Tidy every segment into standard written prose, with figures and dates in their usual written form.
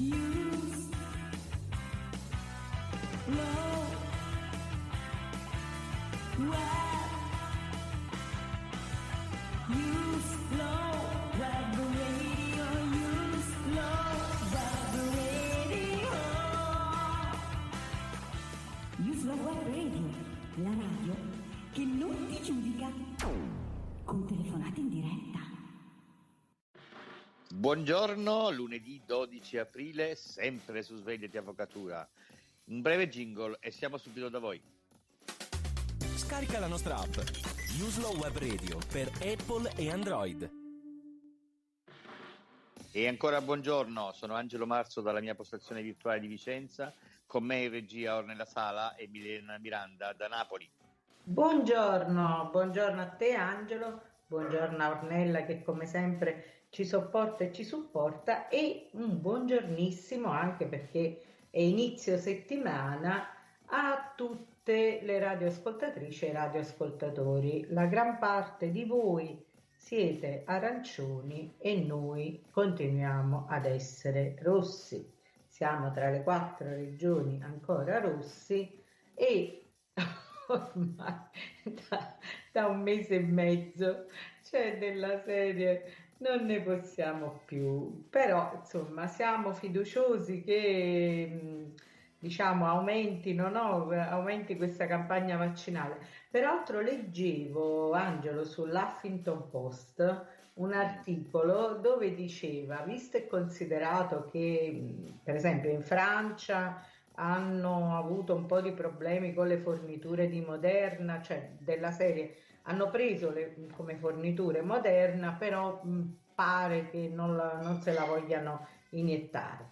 use low web, use low web radio, use low web radio, use low web radio, la radio che non ti giudica con telefonate in diretta. Buongiorno, lunedì 12 aprile, sempre su Svegliati Avvocatura. Un breve jingle e siamo subito da voi. Scarica la nostra app Uslo Web Radio per Apple e Android. E ancora buongiorno, sono Angelo Marzo dalla mia postazione virtuale di Vicenza, con me in regia Ornella Sala e Milena Miranda da Napoli. Buongiorno a te Angelo, buongiorno a Ornella che come sempre ci sopporta e ci supporta, e un buongiornissimo anche perché è inizio settimana a tutte le radioascoltatrici e radioascoltatori. La gran parte di voi siete arancioni e noi continuiamo ad essere rossi. Siamo tra le 4 regioni ancora rossi e ormai da un mese e mezzo c'è della serie non ne possiamo più, però insomma siamo fiduciosi che aumenti questa campagna vaccinale. Peraltro leggevo, Angelo, sull'Huffington Post un articolo dove diceva, visto e considerato che per esempio in Francia hanno avuto un po' di problemi con le forniture di Moderna, cioè della serie hanno preso come forniture Moderna, però pare che non se la vogliano iniettare.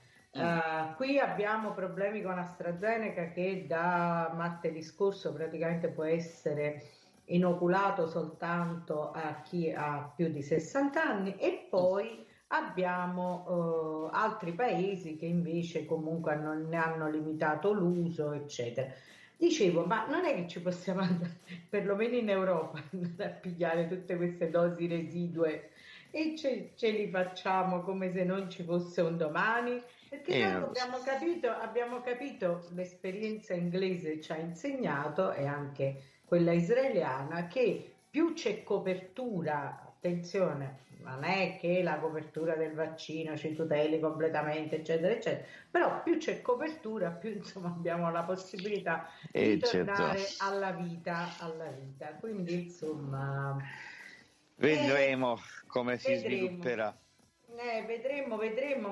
Qui abbiamo problemi con AstraZeneca che da martedì scorso praticamente può essere inoculato soltanto a chi ha più di 60 anni, e poi abbiamo altri paesi che invece comunque ne hanno limitato l'uso, eccetera. Dicevo, ma non è che ci possiamo andare, perlomeno in Europa, andare a pigliare tutte queste dosi residue e ce li facciamo come se non ci fosse un domani? Perché noi abbiamo capito, l'esperienza inglese ci ha insegnato, e anche quella israeliana, che più c'è copertura, attenzione, non è che la copertura del vaccino ci tuteli completamente, eccetera, eccetera, però più c'è copertura, più insomma abbiamo la possibilità di tornare alla vita. Quindi insomma vedremo come si svilupperà. Vedremo,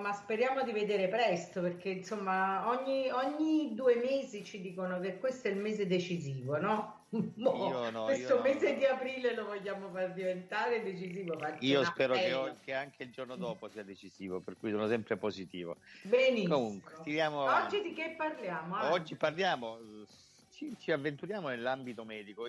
ma speriamo di vedere presto, perché insomma ogni 2 mesi ci dicono che questo è il mese decisivo, no? Questo mese di aprile lo vogliamo far diventare decisivo. Io spero che anche il giorno dopo sia decisivo, per cui sono sempre positivo. Benissimo. Comunque, tiriamo avanti. Oggi di che parliamo? Oggi parliamo, ci avventuriamo nell'ambito medico.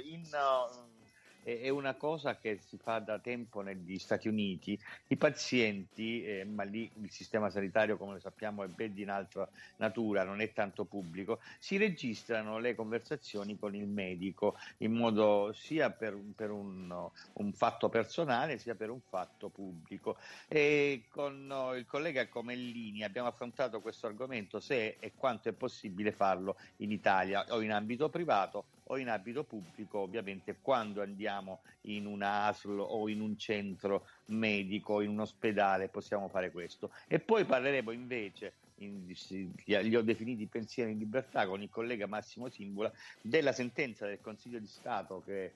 È una cosa che si fa da tempo negli Stati Uniti. I pazienti, ma lì il sistema sanitario, come sappiamo, è ben di un'altra natura, non è tanto pubblico, si registrano le conversazioni con il medico in modo sia per un fatto personale sia per un fatto pubblico. E con il collega Comellini abbiamo affrontato questo argomento, se e quanto è possibile farlo in Italia o in ambito privato o in ambito pubblico, ovviamente quando andiamo in una ASL o in un centro medico, in un ospedale, possiamo fare questo. E poi parleremo invece, li ho definiti pensieri in libertà, con il collega Massimo Simbula, della sentenza del Consiglio di Stato che,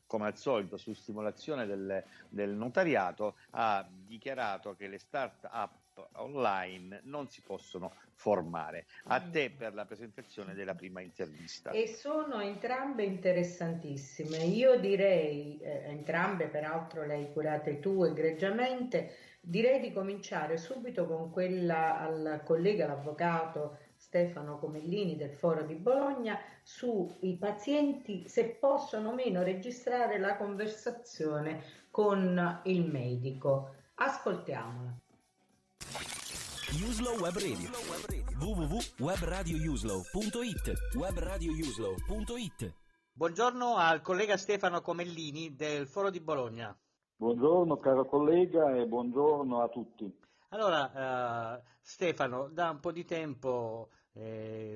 come al solito, su stimolazione del notariato, ha dichiarato che le start-up online non si possono formare. A te per la presentazione della prima intervista. E sono entrambe interessantissime. Io direi, entrambe peraltro le hai curate tu egregiamente, direi di cominciare subito con quella al collega, l'avvocato Stefano Comellini del Foro di Bologna, sui pazienti, se possono o meno registrare la conversazione con il medico. Ascoltiamola. Uslo Web Radio, www.webradiouslo.it, webradiouslo.it. Buongiorno al collega Stefano Comellini del Foro di Bologna. Buongiorno caro collega e buongiorno a tutti. Allora, Stefano, da un po' di tempo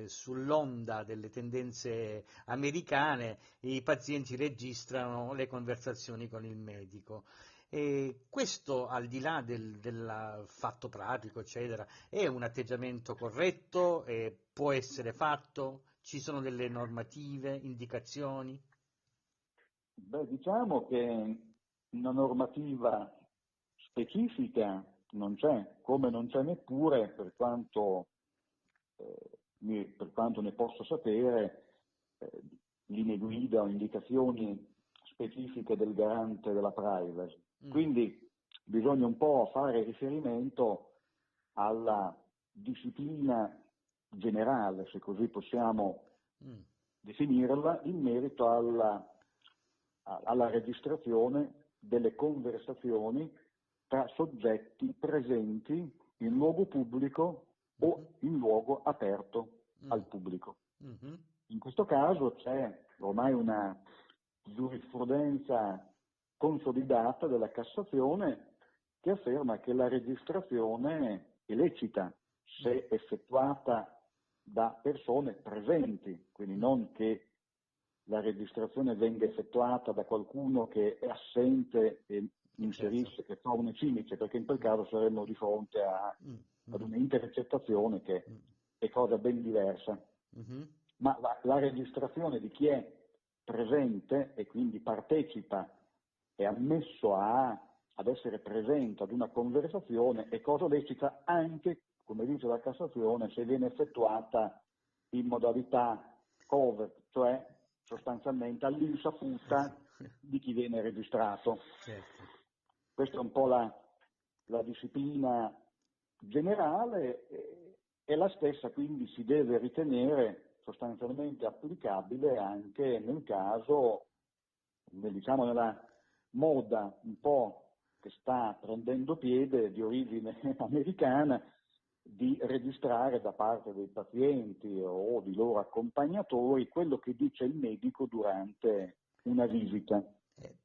sull'onda delle tendenze americane i pazienti registrano le conversazioni con il medico. E questo, al di là del fatto pratico, eccetera, è un atteggiamento corretto? Può essere fatto? Ci sono delle normative, indicazioni? Beh, diciamo che una normativa specifica non c'è, come non c'è neppure, per quanto ne posso sapere, linee guida o indicazioni specifiche del garante della privacy. Quindi bisogna un po' fare riferimento alla disciplina generale, se così possiamo definirla, in merito alla registrazione delle conversazioni tra soggetti presenti in luogo pubblico o in luogo aperto al pubblico. In questo caso c'è ormai una giurisprudenza consolidata della Cassazione che afferma che la registrazione è lecita se effettuata da persone presenti, quindi non che la registrazione venga effettuata da qualcuno che è assente e inserisce, che fa una cimice, perché in quel caso saremmo di fronte ad un'intercettazione che è cosa ben diversa. Ma la registrazione di chi è presente e quindi partecipa, è ammesso ad essere presente ad una conversazione, è cosa lecita anche, come dice la Cassazione, se viene effettuata in modalità covert, cioè sostanzialmente all'insaputa di chi viene registrato. Certo. Questa è un po' la disciplina generale e la stessa quindi si deve ritenere sostanzialmente applicabile anche nel caso, diciamo nella moda un po' che sta prendendo piede di origine americana, di registrare da parte dei pazienti o di loro accompagnatori quello che dice il medico durante una visita.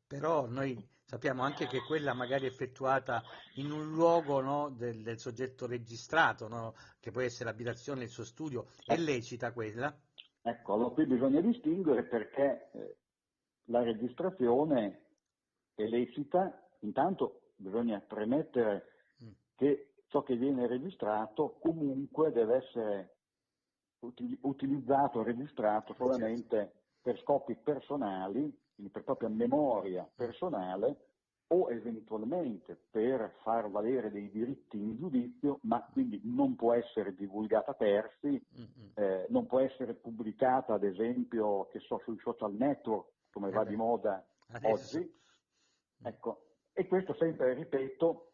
Però noi sappiamo anche che quella magari effettuata in un luogo, no, del soggetto registrato, no, che può essere l'abitazione, il suo studio, è lecita quella? Ecco, allora qui bisogna distinguere perché la registrazione è lecita, intanto bisogna premettere che ciò che viene registrato comunque deve essere utilizzato, registrato solamente per scopi personali, quindi per propria memoria personale o eventualmente per far valere dei diritti in giudizio, ma quindi non può essere divulgata a terzi, non può essere pubblicata ad esempio, che so, sui social network, come va di moda adesso. oggi. Ecco, e questo sempre, ripeto,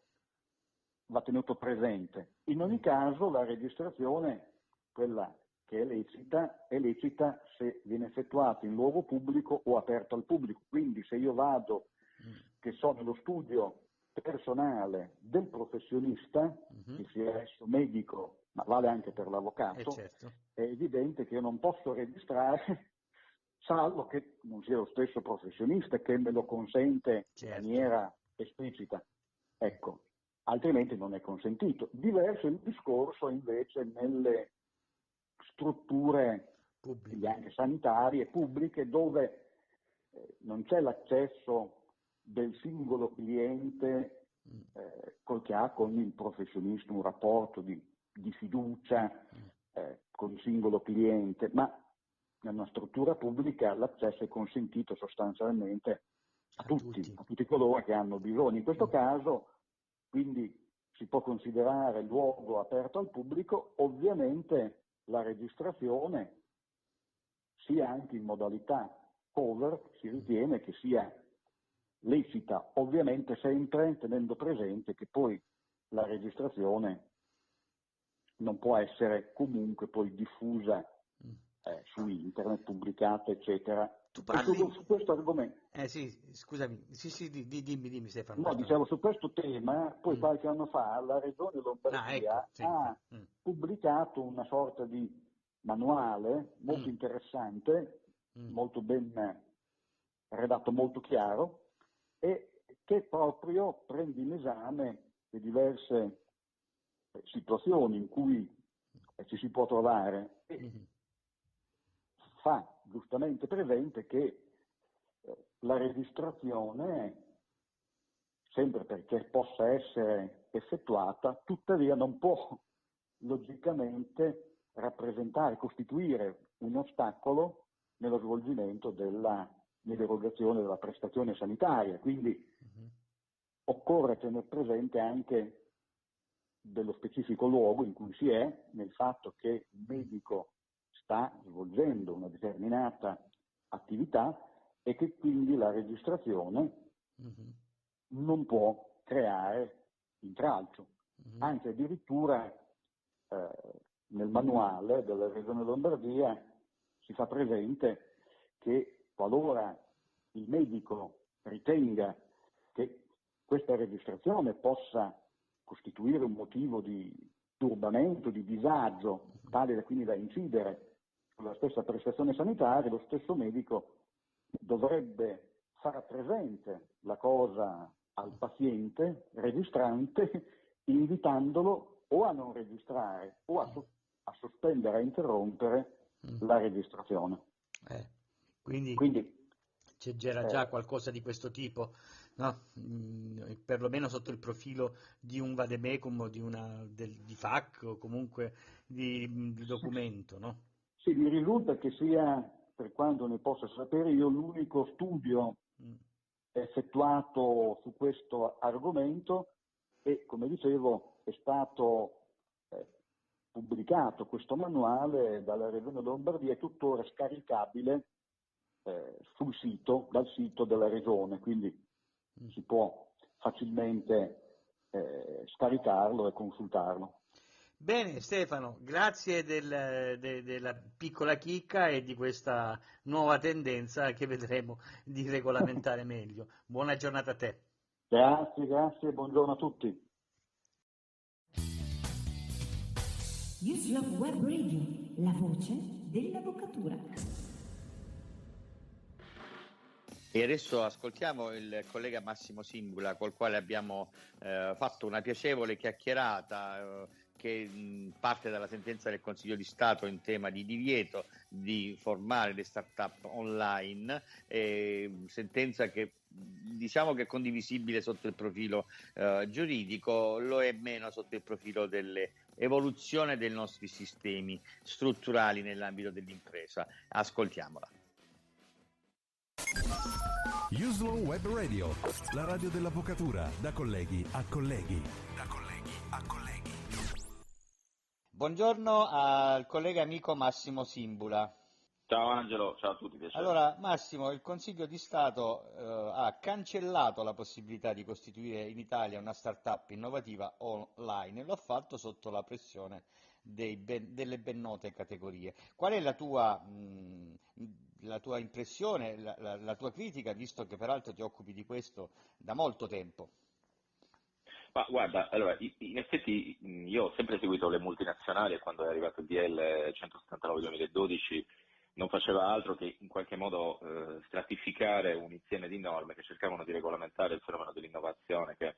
va tenuto presente. In ogni caso la registrazione, quella che è lecita se viene effettuata in luogo pubblico o aperto al pubblico. Quindi se io vado, che so, nello studio personale del professionista, che sia esso medico, ma vale anche per l'avvocato, certo. è evidente che io non posso registrare salvo che non sia lo stesso professionista che me lo consente in maniera esplicita. Ecco, altrimenti non è consentito. Diverso il discorso invece nelle strutture anche sanitarie, pubbliche, dove non c'è l'accesso del singolo cliente che ha con il professionista un rapporto di fiducia con il singolo cliente, ma nella struttura pubblica l'accesso è consentito sostanzialmente a tutti coloro che hanno bisogno. In questo caso, quindi, si può considerare luogo aperto al pubblico, ovviamente la registrazione sia anche in modalità cover, si ritiene che sia lecita, ovviamente sempre tenendo presente che poi la registrazione non può essere comunque poi diffusa su internet, pubblicata, eccetera. Tu parli... su questo argomento. Sì, scusami, dimmi Stefano. No, dicevo, su questo tema, poi qualche anno fa la Regione Lombardia ha pubblicato una sorta di manuale molto interessante, molto ben redatto, molto chiaro, e che proprio prende in esame le diverse situazioni in cui ci si può trovare, e fa giustamente presente che la registrazione, sempre perché possa essere effettuata, tuttavia non può logicamente rappresentare, costituire un ostacolo nello svolgimento nell'erogazione della prestazione sanitaria. Quindi occorre tenere presente anche dello specifico luogo in cui si è, nel fatto che il medico sta svolgendo una determinata attività e che quindi la registrazione non può creare intralcio. Anzi, addirittura nel manuale della Regione Lombardia si fa presente che qualora il medico ritenga che questa registrazione possa costituire un motivo di turbamento, di disagio, tale da quindi da incidere sulla stessa prestazione sanitaria, lo stesso medico dovrebbe far presente la cosa al paziente registrante, invitandolo o a non registrare o a sospendere, a interrompere la registrazione. Quindi c'era già qualcosa di questo tipo, no? Perlomeno sotto il profilo di un vademecum o di FAC o comunque di documento, no? Sì, mi risulta che sia, per quanto ne possa sapere io, l'unico studio effettuato su questo argomento e, come dicevo, è stato pubblicato questo manuale dalla Regione Lombardia, è tuttora scaricabile dal sito della Regione, quindi si può facilmente scaricarlo e consultarlo. Bene Stefano, grazie della piccola chicca e di questa nuova tendenza che vedremo di regolamentare meglio. Buona giornata a te. Grazie, buongiorno a tutti. Uslov Web Radio, la voce dell'avvocatura. E adesso ascoltiamo il collega Massimo Simbula, col quale abbiamo fatto una piacevole chiacchierata che parte dalla sentenza del Consiglio di Stato in tema di divieto di formare le start-up online, sentenza che diciamo che è condivisibile sotto il profilo giuridico, lo è meno sotto il profilo dell'evoluzione dei nostri sistemi strutturali nell'ambito dell'impresa. Ascoltiamola. Uslov Web Radio, la radio dell'avvocatura, da colleghi a colleghi. Buongiorno al collega amico Massimo Simbula. Ciao Angelo, ciao a tutti. Piacere. Allora Massimo, il Consiglio di Stato ha cancellato la possibilità di costituire in Italia una start-up innovativa online e lo ha fatto sotto la pressione delle ben note categorie. Qual è la tua impressione, la tua critica, visto che peraltro ti occupi di questo da molto tempo? Ma guarda, allora, in effetti io ho sempre seguito le multinazionali e quando è arrivato il DL 179-2012 non faceva altro che in qualche modo stratificare un insieme di norme che cercavano di regolamentare il fenomeno dell'innovazione che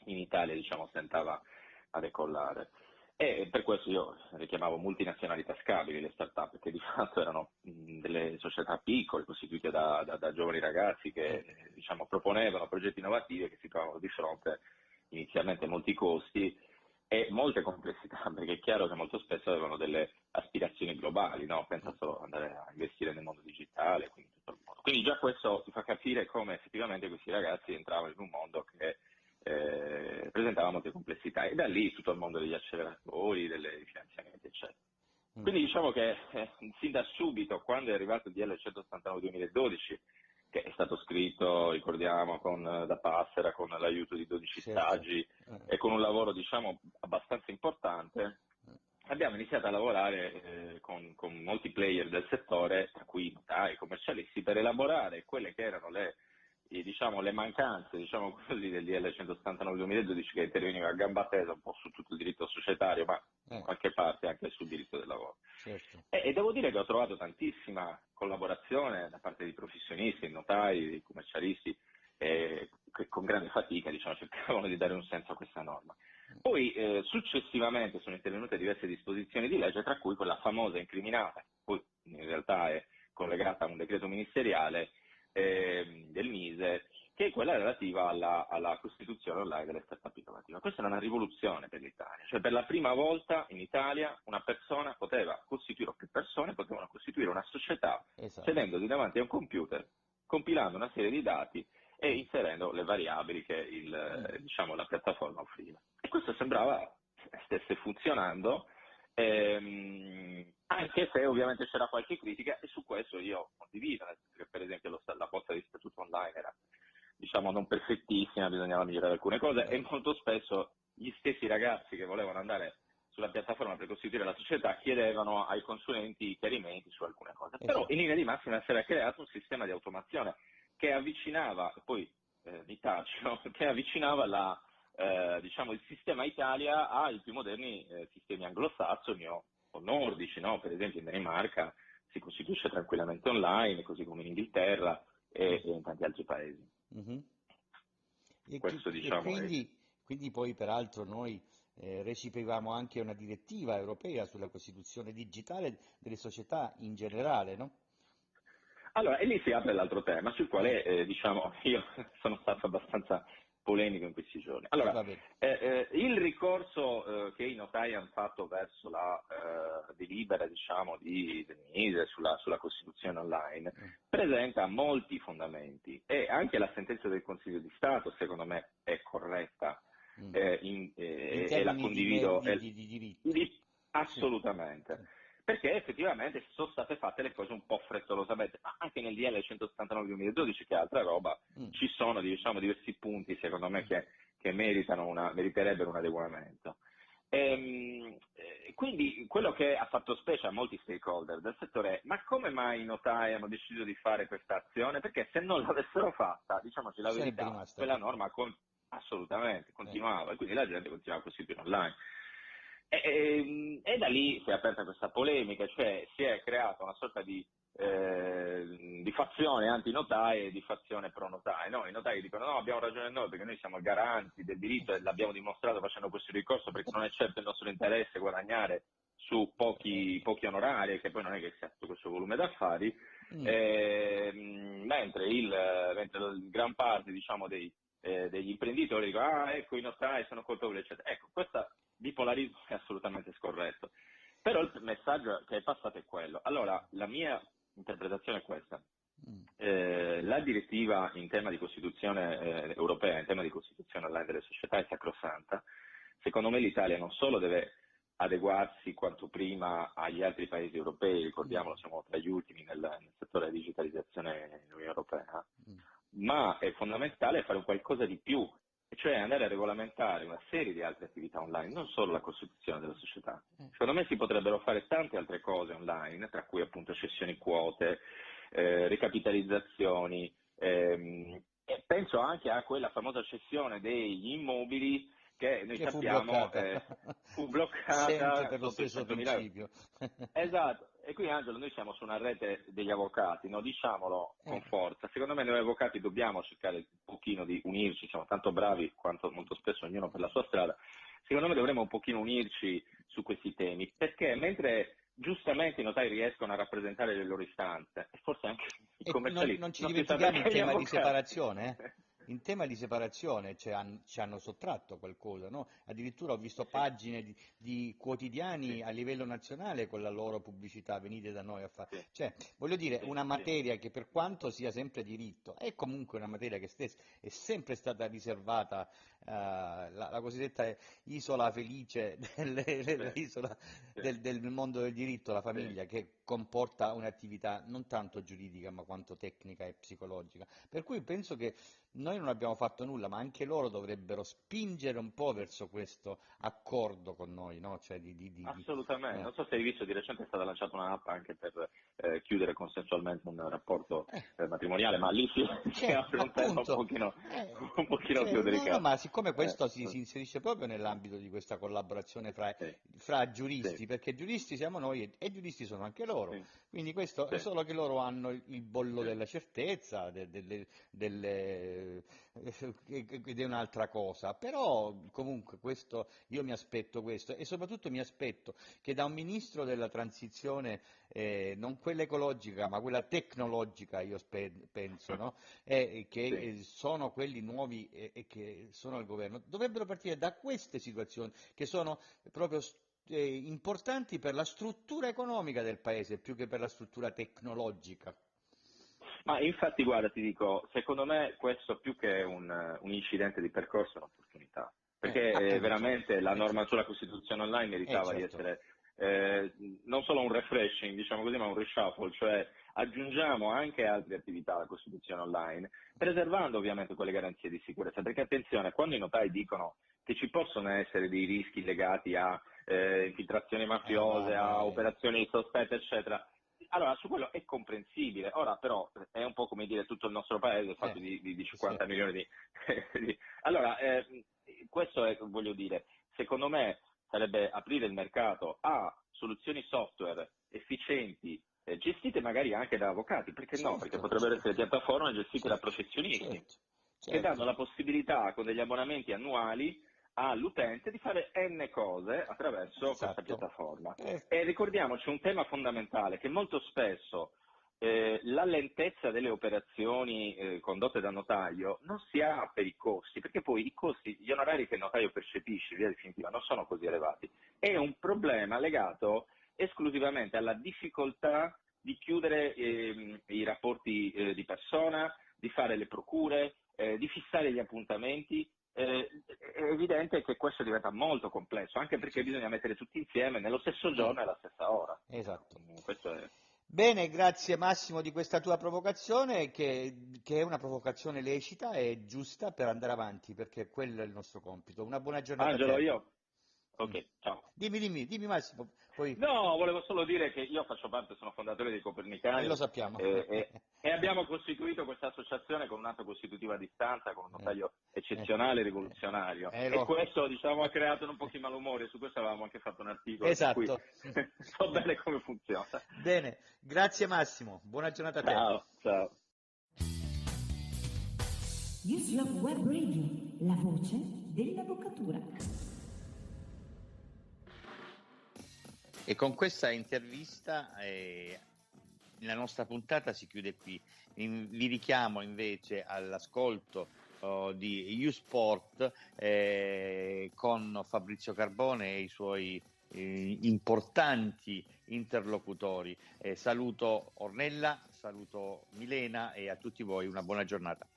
in Italia, diciamo, stentava a decollare. E per questo io le chiamavo multinazionali tascabili, le start-up, che di fatto erano delle società piccole, costituite da giovani ragazzi che, diciamo, proponevano progetti innovativi e che si trovavano di fronte inizialmente molti costi e molte complessità, perché è chiaro che molto spesso avevano delle aspirazioni globali, no? Pensa solo ad andare a investire nel mondo digitale, quindi tutto il mondo. Quindi già questo ti fa capire come effettivamente questi ragazzi entravano in un mondo che presentava molte complessità e da lì tutto il mondo degli acceleratori, dei finanziamenti, eccetera. Quindi diciamo che sin da subito, quando è arrivato il DL 189-2012, che è stato scritto, ricordiamo, da Passera, con l'aiuto di 12 stagi e con un lavoro, diciamo, abbastanza importante, abbiamo iniziato a lavorare con molti player del settore, tra cui notai, commercialisti, per elaborare quelle che erano le mancanze, diciamo così, del DL 179-2012, che interveniva a gamba tesa un po' su tutto il diritto societario, ma in qualche parte anche sul diritto del lavoro. Certo. E devo dire che ho trovato tantissima collaborazione da parte di professionisti, notai, di commercialisti, che con grande fatica, diciamo, cercavano di dare un senso a questa norma. Poi successivamente sono intervenute diverse disposizioni di legge, tra cui quella famosa incriminata, poi in realtà è collegata a un decreto ministeriale del Mise, che è quella relativa alla costituzione online delle start-up innovative. Questa è una rivoluzione per l'Italia, cioè per la prima volta in Italia una persona poteva costituire, o più persone potevano costituire una società sedendosi davanti a un computer, compilando una serie di dati e inserendo le variabili che la piattaforma offriva. E questo sembrava stesse funzionando, anche se ovviamente c'era qualche critica, e su questo io condivido, nel senso che per esempio la bozza di statuto online era non perfettissima, bisognava migliorare alcune cose, e molto spesso gli stessi ragazzi che volevano andare sulla piattaforma per costituire la società chiedevano ai consulenti chiarimenti su alcune cose. Però in linea di massima si era creato un sistema di automazione che avvicinava, poi mi taccio, che avvicinava il sistema Italia ai più moderni sistemi anglosassoni o nordici, no? Per esempio in Danimarca si costituisce tranquillamente online, così come in Inghilterra e in tanti altri paesi. Questo, quindi poi peraltro noi recepivamo anche una direttiva europea sulla costituzione digitale delle società in generale, no? Allora, e lì si apre l'altro tema sul quale io sono stato abbastanza polemico in questi giorni. Allora, il ricorso che i notai hanno fatto verso la delibera di Denise sulla Costituzione online presenta molti fondamenti, e anche la sentenza del Consiglio di Stato secondo me è corretta e la condivido di diritto. Assolutamente. Perché effettivamente sono state fatte le cose un po' frettolosamente, ma anche nel DL 179/2012, che è altra roba, ci sono diversi punti secondo me che meriterebbero un adeguamento. Quindi quello che ha fatto specie a molti stakeholder del settore è: ma come mai i notai hanno deciso di fare questa azione? Perché se non l'avessero fatta, diciamoci la verità, quella norma assolutamente continuava, e quindi la gente continuava a costituire online. E da lì si è aperta questa polemica, cioè si è creata una sorta di fazione anti-notai e di fazione pro-notai. No? I notai dicono: no, abbiamo ragione noi, perché noi siamo garanti del diritto e l'abbiamo dimostrato facendo questo ricorso, perché non è certo il nostro interesse guadagnare su pochi onorari, che poi non è che sia tutto questo volume d'affari, mentre la gran parte degli imprenditori dicono: ecco, i notai sono colpevoli, eccetera. Ecco, questa bipolarismo è assolutamente scorretto, però il messaggio che è passato è quello. Allora, la mia interpretazione è questa: la direttiva in tema di costituzione europea, in tema di costituzione online delle società, è sacrosanta. Secondo me l'Italia non solo deve adeguarsi quanto prima agli altri paesi europei, ricordiamolo, siamo tra gli ultimi nel settore della digitalizzazione nell'Unione Europea, ma è fondamentale fare un qualcosa di più, cioè andare a regolamentare una serie di altre attività online, non solo la costituzione della società. Secondo me si potrebbero fare tante altre cose online, tra cui appunto cessioni quote, ricapitalizzazioni, e penso anche a quella famosa cessione degli immobili che noi sappiamo fu bloccata per lo stesso principio. Esatto. E qui, Angelo, noi siamo su una rete degli avvocati, no? Diciamolo con forza. Secondo me noi avvocati dobbiamo cercare un pochino di unirci, siamo tanto bravi quanto molto spesso ognuno per la sua strada. Secondo me dovremmo un pochino unirci su questi temi, perché mentre giustamente i notai riescono a rappresentare le loro istanze, e forse anche i commerciali non ci dimentichiamo il tema di separazione, In tema di separazione ci hanno sottratto qualcosa, no? Addirittura ho visto pagine di quotidiani a livello nazionale con la loro pubblicità: venite da noi a fare. Cioè, voglio dire, una materia che, per quanto sia sempre diritto, è comunque una materia che è sempre stata riservata, la cosiddetta isola felice dell'isola del mondo del diritto, la famiglia, che comporta un'attività non tanto giuridica ma quanto tecnica e psicologica. Per cui penso che noi non abbiamo fatto nulla, ma anche loro dovrebbero spingere un po' verso questo accordo con noi, no? Cioè Assolutamente. Non so se hai visto, di recente è stata lanciata un'app anche per chiudere consensualmente un rapporto matrimoniale, ma lì si apre un tema un pochino più delicato. No, ma siccome questo si inserisce proprio nell'ambito di questa collaborazione fra giuristi, perché giuristi siamo noi e giuristi sono anche loro. loro. Sì. Quindi questo è solo che loro hanno il bollo della certezza, ed è un'altra cosa. Però comunque io mi aspetto questo, e soprattutto mi aspetto che da un ministro della transizione, non quella ecologica ma quella tecnologica, io penso, no? Che sono quelli nuovi e che sono al governo, dovrebbero partire da queste situazioni che sono proprio importanti per la struttura economica del paese più che per la struttura tecnologica. Ma infatti, guarda, ti dico, secondo me questo più che un incidente di percorso è un'opportunità, perché veramente la norma sulla Costituzione online meritava di essere non solo un refreshing, diciamo così, ma un reshuffle, cioè aggiungiamo anche altre attività alla Costituzione online, preservando ovviamente quelle garanzie di sicurezza, perché attenzione, quando i notai dicono che ci possono essere dei rischi legati a infiltrazioni mafiose, a operazioni sospette, eccetera, allora su quello è comprensibile. Ora però è un po' come dire tutto il nostro paese fatto di 50 milioni di... Allora, questo è, voglio dire, secondo me sarebbe aprire il mercato a soluzioni software efficienti, gestite magari anche da avvocati, perché no? Perché potrebbero essere piattaforme gestite da professionisti che danno la possibilità con degli abbonamenti annuali all'utente di fare n cose attraverso questa piattaforma. E ricordiamoci un tema fondamentale, che molto spesso la lentezza delle operazioni condotte dal notaio non si ha per i costi, perché poi i costi, gli onorari che il notaio percepisce in via definitiva non sono così elevati. È un problema legato esclusivamente alla difficoltà di chiudere i rapporti di persona, di fare le procure, di fissare gli appuntamenti. È evidente che questo diventa molto complesso, anche perché bisogna mettere tutti insieme nello stesso giorno e alla stessa ora. Esatto. Questo è... Bene, grazie Massimo di questa tua provocazione, che è una provocazione lecita e giusta per andare avanti, perché quello è il nostro compito. Una buona giornata. Angelo, io? Ok, ciao. Dimmi Massimo. Poi... No, volevo solo dire che io faccio parte, sono fondatore dei Copernicani. Lo sappiamo. E abbiamo costituito questa associazione con un atto costitutivo a distanza, con un notaio eccezionale e rivoluzionario. E questo, diciamo, ha creato un po' di malumore, su questo avevamo anche fatto un articolo. Esatto. So bene come funziona. Bene, grazie Massimo, buona giornata a te. Ciao. Uslove Web Radio, la voce dell'avvocatura. E con questa intervista la nostra puntata si chiude qui. Vi richiamo invece all'ascolto di U-Sport con Fabrizio Carbone e i suoi importanti interlocutori. Saluto Ornella, saluto Milena e a tutti voi una buona giornata.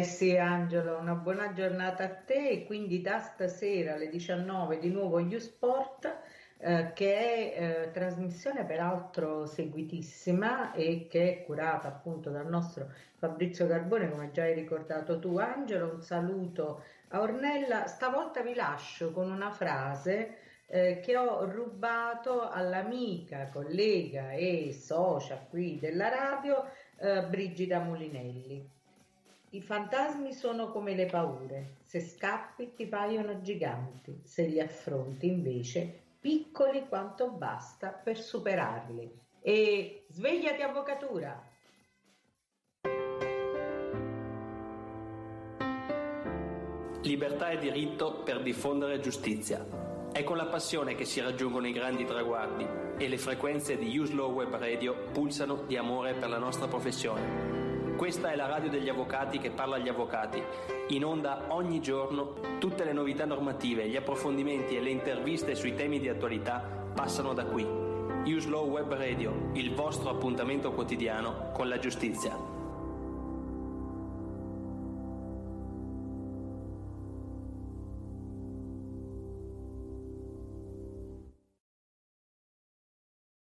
Sì Angelo, una buona giornata a te, e quindi da stasera alle 19 di nuovo U-Sport, che è trasmissione peraltro seguitissima e che è curata appunto dal nostro Fabrizio Carbone, come già hai ricordato tu Angelo. Un saluto a Ornella. Stavolta vi lascio con una frase che ho rubato all'amica, collega e socia qui della radio Brigida Mulinelli. I fantasmi sono come le paure, se scappi ti paiono giganti, se li affronti invece piccoli quanto basta per superarli. E svegliati avvocatura! Libertà e diritto per diffondere giustizia. È con la passione che si raggiungono i grandi traguardi e le frequenze di Uslove Web Radio pulsano di amore per la nostra professione. Questa è la radio degli avvocati che parla agli avvocati. In onda ogni giorno tutte le novità normative, gli approfondimenti e le interviste sui temi di attualità passano da qui. Uslove Web Radio, il vostro appuntamento quotidiano con la giustizia.